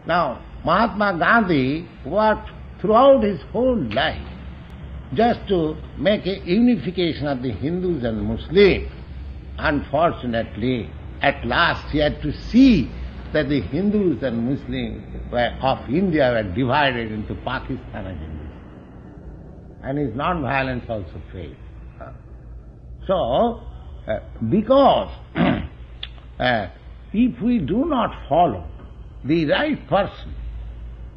Now, Mahatma Gandhi worked throughout his whole life just to make a unification of the Hindus and Muslims. Unfortunately, at last he had to see that the Hindus and Muslims of India were divided into Pakistan and India. And his non-violence also failed. So, because if we do not follow the right person,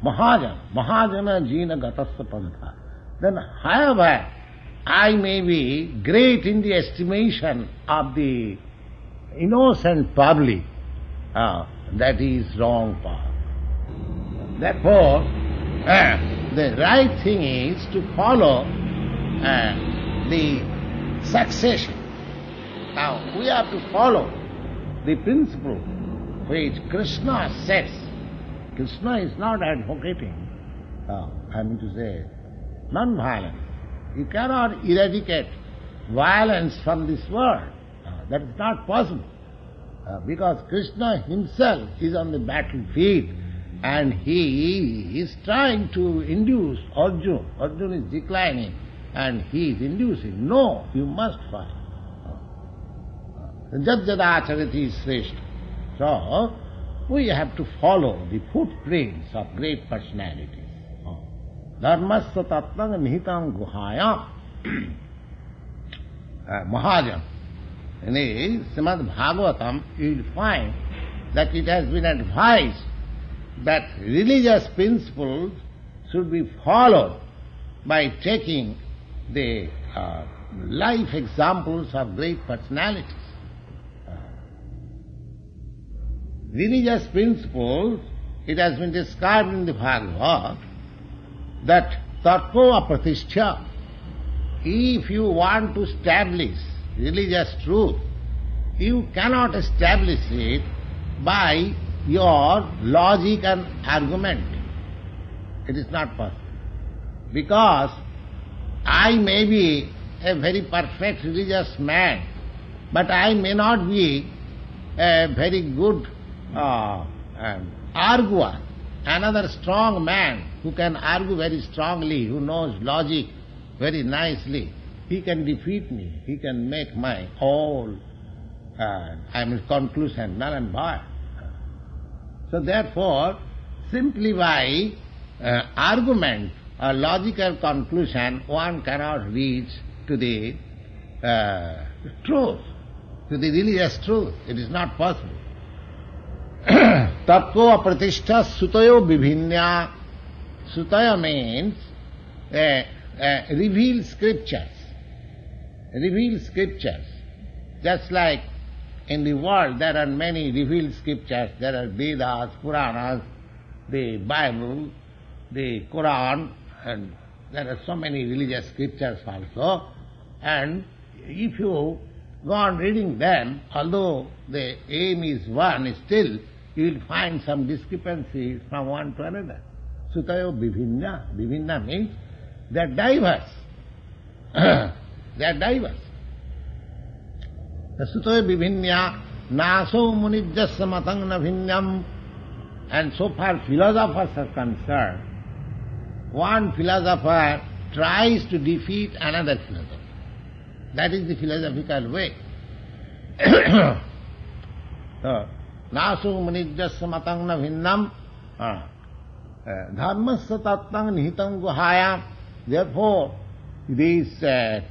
Mahajana Jina Gatasya Pantha, then however I may be great in the estimation of the innocent public, that is wrong path. Therefore, the right thing is to follow the succession. Now, we have to follow the principle which Krishna sets. Krishna is not advocating, I mean to say, non-violence. You cannot eradicate violence from this world. That is not possible. Because Krishna himself is on the battlefield and he is trying to induce Arjuna. Arjuna is declining and he is inducing. No, you must fight. Jajjadacharati sreshta. So, we have to follow the footprints of great personalities. Dharmasya tattvang nihitam guhayam. Mahajan. In the Srimad Bhagavatam, you will find that it has been advised that religious principles should be followed by taking the life examples of great personalities. Religious principles, it has been described in the Bhagavad that tarko apratishthya. If you want to establish religious truth, you cannot establish it by your logic and argument. It is not possible. Because I may be a very perfect religious man, but I may not be a very good arguer. Another strong man who can argue very strongly, who knows logic very nicely, he can defeat me. He can make my whole conclusion null and void. So therefore, simply by argument or logical conclusion, one cannot reach to the truth, to the religious truth. It is not possible. Tatko apratishta sutayo bibhinya. Sutaya means revealed scriptures. Revealed scriptures. Just like in the world there are many revealed scriptures. There are Vedas, Puranas, the Bible, the Quran, and there are so many religious scriptures also. And if you go on reading them, although the aim is one, still you will find some discrepancies from one to another. Sutayo bibhinna. Bibhinna means they are diverse. They are diverse. The sutayo bibhinya naso munijjasya matang na bhinyam. And so far philosophers are concerned, one philosopher tries to defeat another philosopher. That is the philosophical way. So, naso munijjasya matang na bhinyam. Dharmasya tattvang nihitam guhayam. Therefore, this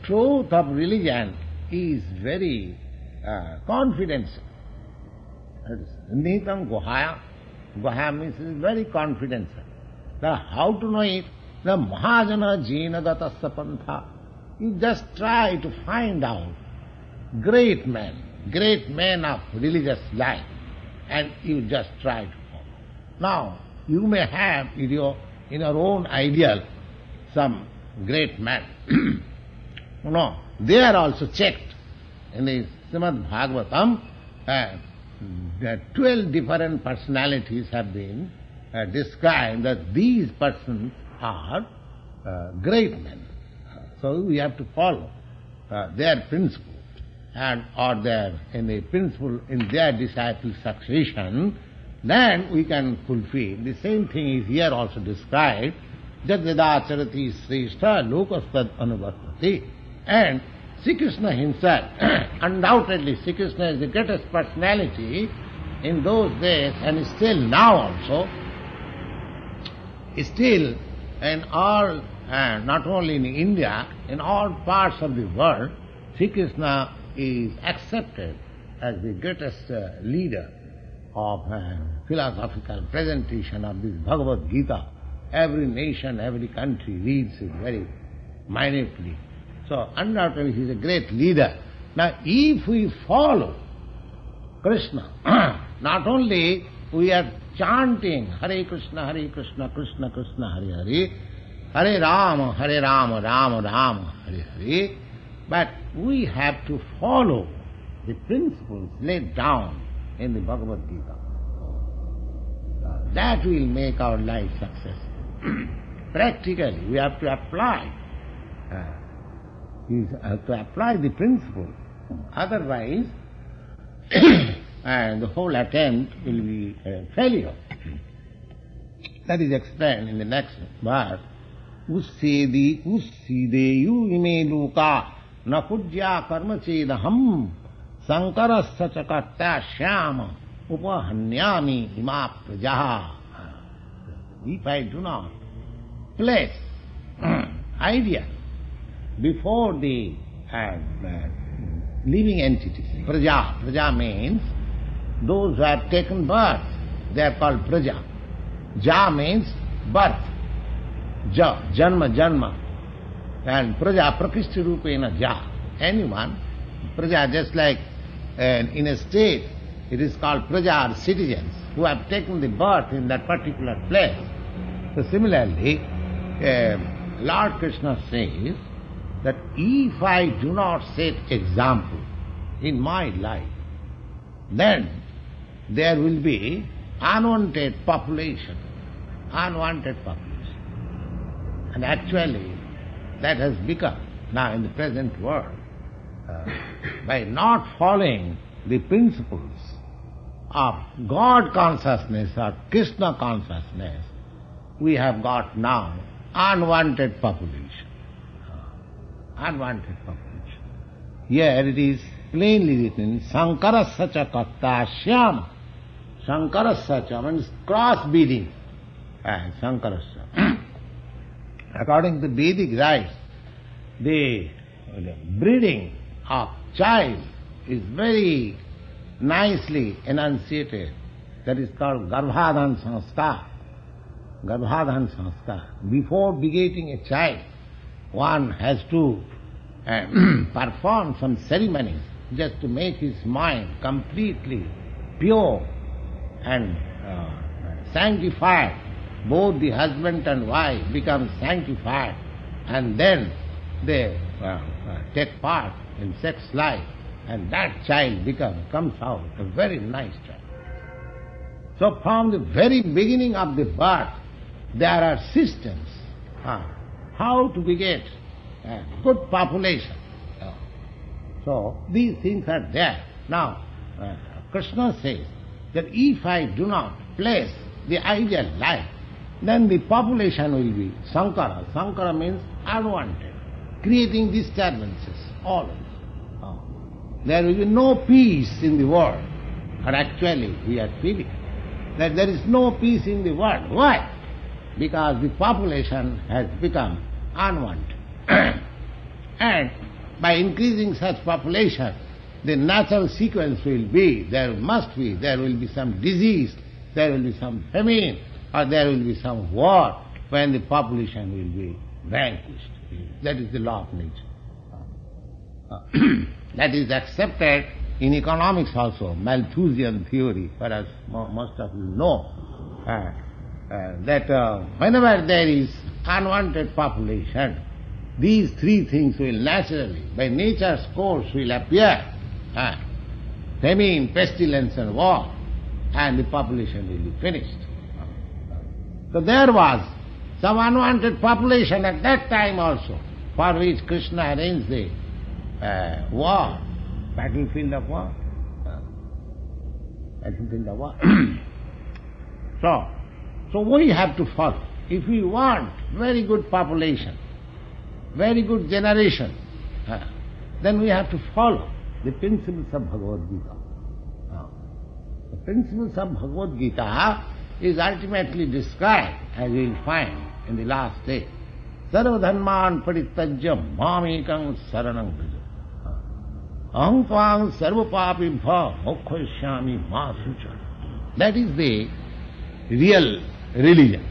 truth of religion is very confidential. Nihitam guhayam. Guhayam means very confidential. Now, how to know it? The Mahajana Jina Gatasya Pantha. You just try to find out great men of religious life, and you just try to follow. Now, you may have in your own ideal some great man. No, they are also checked. In the Srimad Bhagavatam, the 12 different personalities have been described that these persons are great men. So we have to follow their principle, and or their in the principle in their disciple succession, then we can fulfill. The same thing is here also described. Jad-yada charati sreshta lokastad anuvastati. And Sri Krishna himself, undoubtedly Sri Krishna is the greatest personality in those days and still now also. Still in all, not only in India, in all parts of the world, Sri Krishna is accepted as the greatest leader of philosophical presentation of this Bhagavad Gita. Every nation, every country reads it very minutely. So undoubtedly he is a great leader. Now if we follow Krishna, not only we are chanting Hare Krishna, Krishna Krishna, Hare Hare, Hare Rama, Rama Rama, Hare Hare, but we have to follow the principles laid down in the Bhagavad Gita. That will make our life successful. Practically, we have to apply. We have to apply the principle. Otherwise, and the whole attempt will be a failure. That is explained in the next verse. Ussideyu ime loka na pujya karma chedaham sankarasya chakarta shyama upahanyami ima prajaha. If I do not place idea before the living entities, praja means those who have taken birth, they are called praja. Ja means birth. Janma. And praja, prakishti rupena ja. Anyone, praja, just like in a state, it is called praja, or citizens, who have taken the birth in that particular place. So similarly, Lord Krishna says that if I do not set example in my life, then there will be unwanted population. And actually, that has become now in the present world. By not following the principles of God consciousness or Krishna consciousness, we have got now unwanted population. Here it is plainly written, Sankarasya cha kartashyam. Sankarasya means cross-breeding. Sankarasya. According to Vedic rites, the breeding of child is very nicely enunciated. That is called Garbhadhan Sanskar. Before begetting a child, one has to perform some ceremonies just to make his mind completely pure and sanctified. Both the husband and wife become sanctified, and then they take part in sex life, and that child comes out a very nice child. So from the very beginning of the birth, there are systems how to beget a good population. So these things are there. Now, Krishna says that if I do not place the ideal life, then the population will be sankara. Sankara means unwanted, creating disturbances always. There will be no peace in the world. But actually, we are feeling that there is no peace in the world. Why? Because the population has become unwanted. And by increasing such population, the natural sequence will be, there will be some disease, there will be some famine, or there will be some war, when the population will be vanquished. That is the law of nature. That is accepted in economics also, Malthusian theory, whereas most of you know that whenever there is unwanted population, these three things will naturally, by nature's course, will appear. Famine, pestilence and war, and the population will be finished. So there was some unwanted population at that time also, for which Krishna arranged the war, battlefield of war. So we have to follow. If we want very good population, very good generation, then we have to follow the principles of Bhagavad Gita. The principles of Bhagavad Gita is ultimately described, as we will find in the last stage. Sarva dharman parittajya mamekam saranam vraja. Aham tvang sarva papibha mokshishyami ma sucha. That is the real religion.